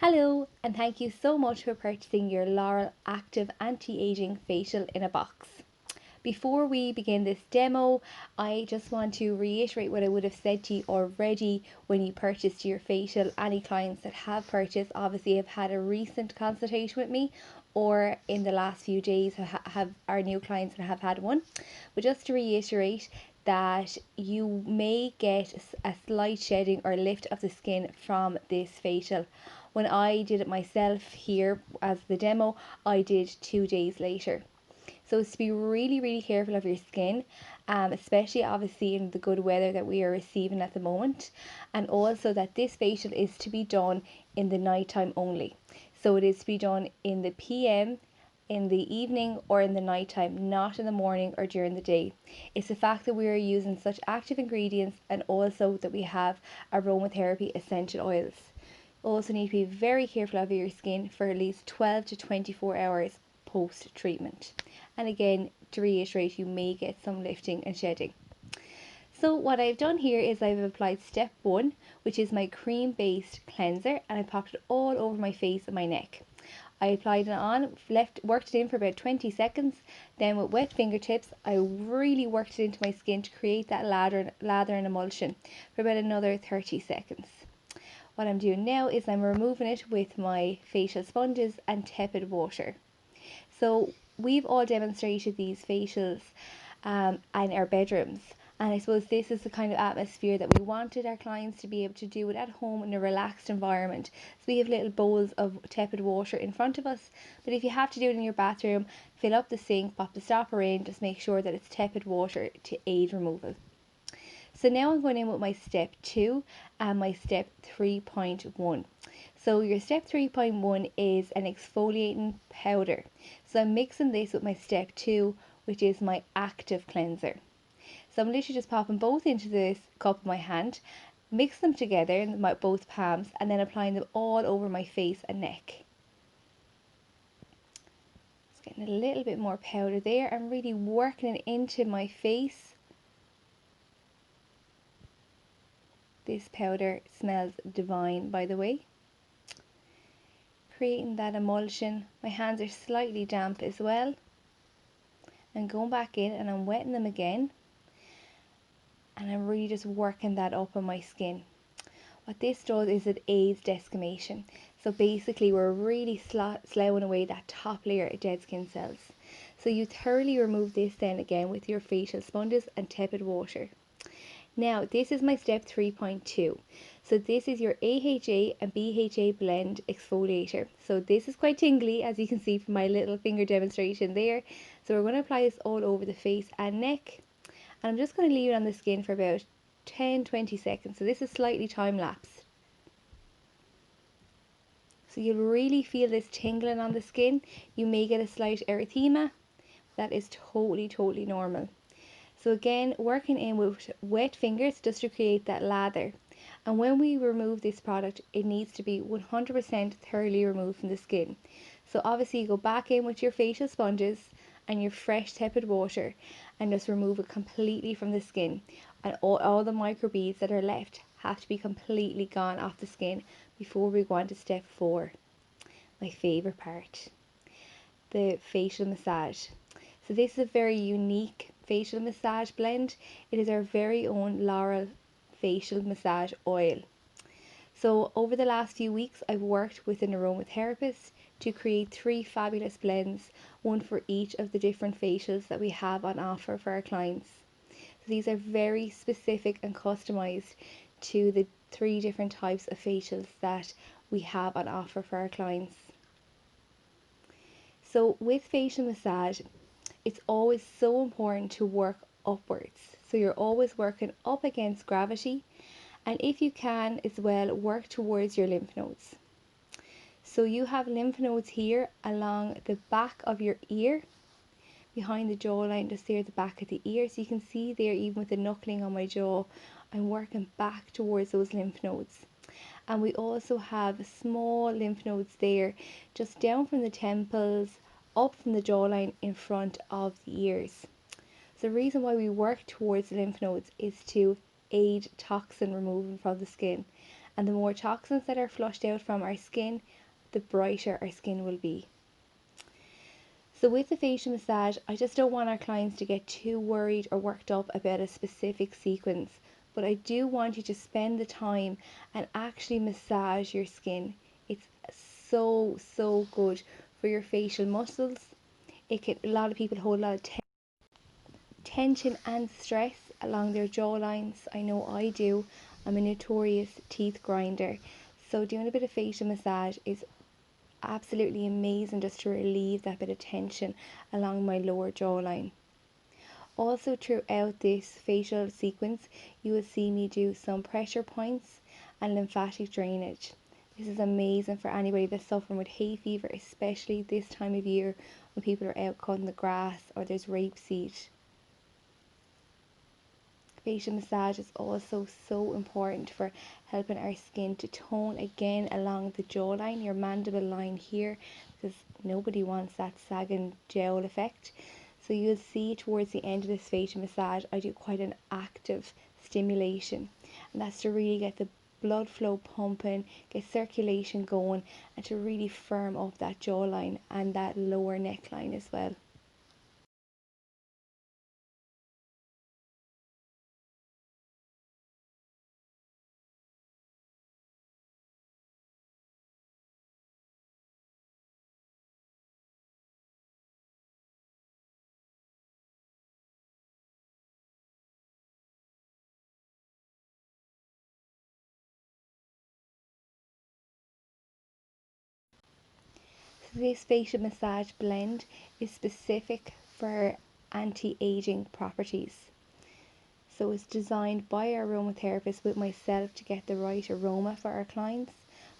Hello, and thank you so much for purchasing your Laurel Active Anti-Aging Facial in a box. Before we begin this demo, I just want to reiterate what I would have said to you already when you purchased your facial. Any clients that have purchased obviously have had a recent consultation with me, or in the last few days have our new clients that have had one. But just to reiterate that you may get a slight shedding or lift of the skin from this facial. When I did it myself here as the demo, I did 2 days later. So it's to be really, really careful of your skin, especially obviously in the good weather that we are receiving at the moment. And also that this facial is to be done in the night time only. So it is to be done in the PM, in the evening, or in the night time, not in the morning or during the day. It's the fact that we are using such active ingredients, and also that we have aromatherapy essential oils. Also need to be very careful of your skin for at least 12 to 24 hours post treatment. And again, to reiterate, you may get some lifting and shedding. So what I've done here is I've applied step 1, which is my cream based cleanser, and I popped it all over my face and my neck. I applied it on, worked it in for about 20 seconds. Then with wet fingertips, I really worked it into my skin to create that lather and emulsion for about another 30 seconds. What I'm doing now is I'm removing it with my facial sponges and tepid water. So we've all demonstrated these facials in our bedrooms, and I suppose this is the kind of atmosphere that we wanted our clients to be able to do it at home in a relaxed environment. So we have little bowls of tepid water in front of us, but if you have to do it in your bathroom, fill up the sink, pop the stopper in, just make sure that it's tepid water to aid removal. So now I'm going in with my step 2 and my step 3.1. So your step 3.1 is an exfoliating powder. So I'm mixing this with my step 2, which is my active cleanser. So I'm literally just popping both into this cup of my hand, mix them together in both palms, and then applying them all over my face and neck. Just getting a little bit more powder there. I'm really working it into my face. This powder smells divine, by the way. Creating that emulsion. My hands are slightly damp as well. I'm going back in and I'm wetting them again. And I'm really just working that up on my skin. What this does is it aids desquamation. So basically we're really sloughing away that top layer of dead skin cells. So you thoroughly remove this then again with your facial sponges and tepid water. Now this is my step 3.2. So this is your AHA and BHA blend exfoliator. So this is quite tingly, as you can see from my little finger demonstration there. So we're going to apply this all over the face and neck. And I'm just going to leave it on the skin for about 10-20 seconds. So this is slightly time lapse. So you'll really feel this tingling on the skin. You may get a slight erythema. That is totally normal. So again, working in with wet fingers just to create that lather. And when we remove this product, it needs to be 100% thoroughly removed from the skin. So obviously you go back in with your facial sponges and your fresh tepid water and just remove it completely from the skin. And all the microbeads that are left have to be completely gone off the skin before we go on to step 4. My favourite part, the facial massage. So this is a very unique facial massage blend. It is our very own Laurel facial massage oil. So over the last few weeks I've worked with an aromatherapist to create 3 fabulous blends, one for each of the different facials that we have on offer for our clients. So these are very specific and customized to the 3 different types of facials that we have on offer for our clients. So with facial massage, it's always so important to work upwards. So you're always working up against gravity, and if you can as well, work towards your lymph nodes. So you have lymph nodes here along the back of your ear, behind the jawline, just there at the back of the ear. So you can see there, even with the knuckling on my jaw, I'm working back towards those lymph nodes. And we also have small lymph nodes there, just down from the temples, up from the jawline, in front of the ears. So the reason why we work towards the lymph nodes is to aid toxin removal from the skin. And the more toxins that are flushed out from our skin, the brighter our skin will be. So with the facial massage, I just don't want our clients to get too worried or worked up about a specific sequence, but I do want you to spend the time and actually massage your skin. It's so good for your facial muscles. A lot of people hold a lot of tension and stress along their jawlines. I know I do. I'm a notorious teeth grinder. So doing a bit of facial massage is absolutely amazing just to relieve that bit of tension along my lower jawline. Also throughout this facial sequence, you will see me do some pressure points and lymphatic drainage. This is amazing for anybody that's suffering with hay fever, especially this time of year when people are out cutting the grass or there's rapeseed. Facial massage is also so important for helping our skin to tone again along the jawline, your mandible line here, because nobody wants that sagging jowl effect. So you'll see towards the end of this facial massage, I do quite an active stimulation, and that's to really get the blood flow pumping, get circulation going, and to really firm up that jawline and that lower neckline as well. So this facial massage blend is specific for anti-aging properties. So it's designed by our aromatherapist with myself to get the right aroma for our clients,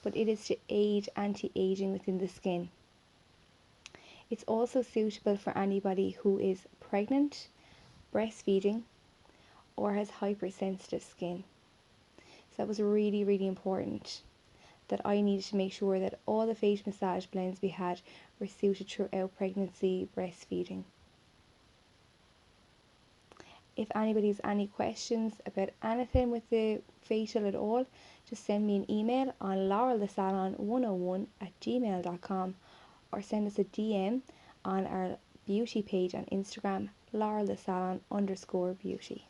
but it is to aid anti-aging within the skin. It's also suitable for anybody who is pregnant, breastfeeding, or has hypersensitive skin. So that was really important, that I needed to make sure that all the facial massage blends we had were suited throughout pregnancy, breastfeeding. If anybody has any questions about anything with the facial at all, just send me an email on laurelthesalon101@gmail.com, or send us a DM on our beauty page on Instagram, laurelthesalon_beauty.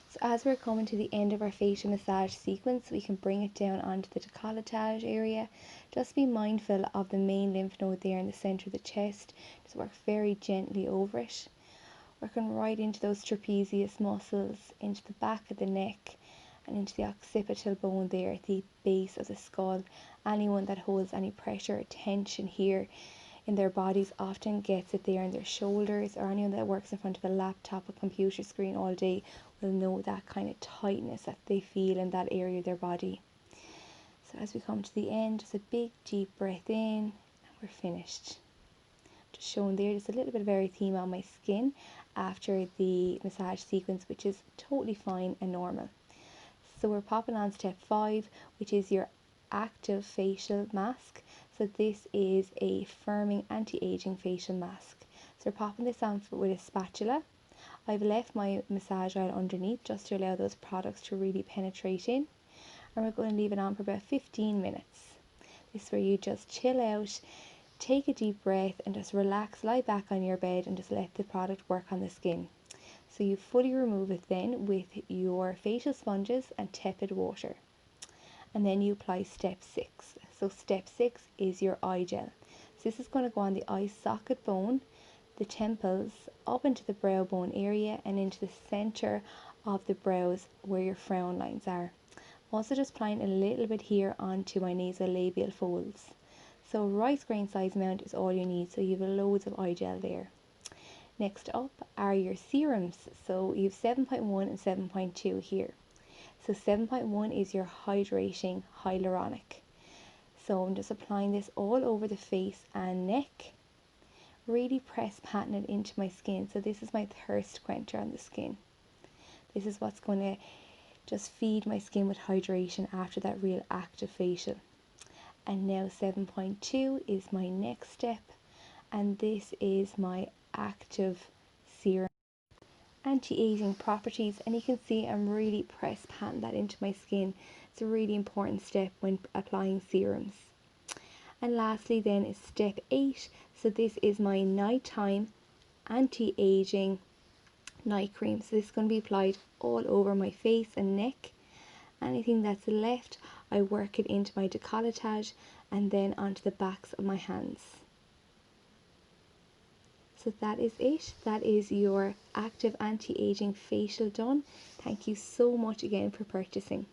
So as we're coming to the end of our facial massage sequence, we can bring it down onto the décolletage area. Just be mindful of the main lymph node there in the centre of the chest. Just work very gently over it. Working right into those trapezius muscles, into the back of the neck, and into the occipital bone there at the base of the skull. Anyone that holds any pressure or tension here in their bodies often gets it there in their shoulders, or anyone that works in front of a laptop or computer screen all day will know that kind of tightness that they feel in that area of their body. So as we come to the end, just a big deep breath in, and we're finished. Just showing there just a little bit of erythema on my skin after the massage sequence, which is totally fine and normal. So we're popping on step 5, which is your active facial mask. So this is a firming anti-aging facial mask. So we're popping this on with a spatula. I've left my massage oil underneath just to allow those products to really penetrate in. And we're going to leave it on for about 15 minutes. This is where you just chill out, take a deep breath, and just relax, lie back on your bed and just let the product work on the skin. So you fully remove it then with your facial sponges and tepid water. And then you apply step 6. So step 6 is your eye gel. So this is going to go on the eye socket bone, the temples, up into the brow bone area, and into the centre of the brows where your frown lines are. I'm also just applying a little bit here onto my nasolabial folds. So rice grain size amount is all you need, so you have loads of eye gel there. Next up are your serums. So you have 7.1 and 7.2 here. So 7.1 is your hydrating hyaluronic. So I'm just applying this all over the face and neck. Really press pattern it into my skin. So this is my thirst quencher on the skin. This is what's going to just feed my skin with hydration after that real active facial. And now 7.2 is my next step, and this is my active serum. Anti-aging properties, and you can see I'm really press patting that into my skin. It's a really important step when applying serums. And lastly then is step 8. So this is my nighttime anti-aging night cream. So this is going to be applied all over my face and neck. Anything that's left, I work it into my décolletage and then onto the backs of my hands. So that is it. That is your active anti-aging facial done. Thank you so much again for purchasing.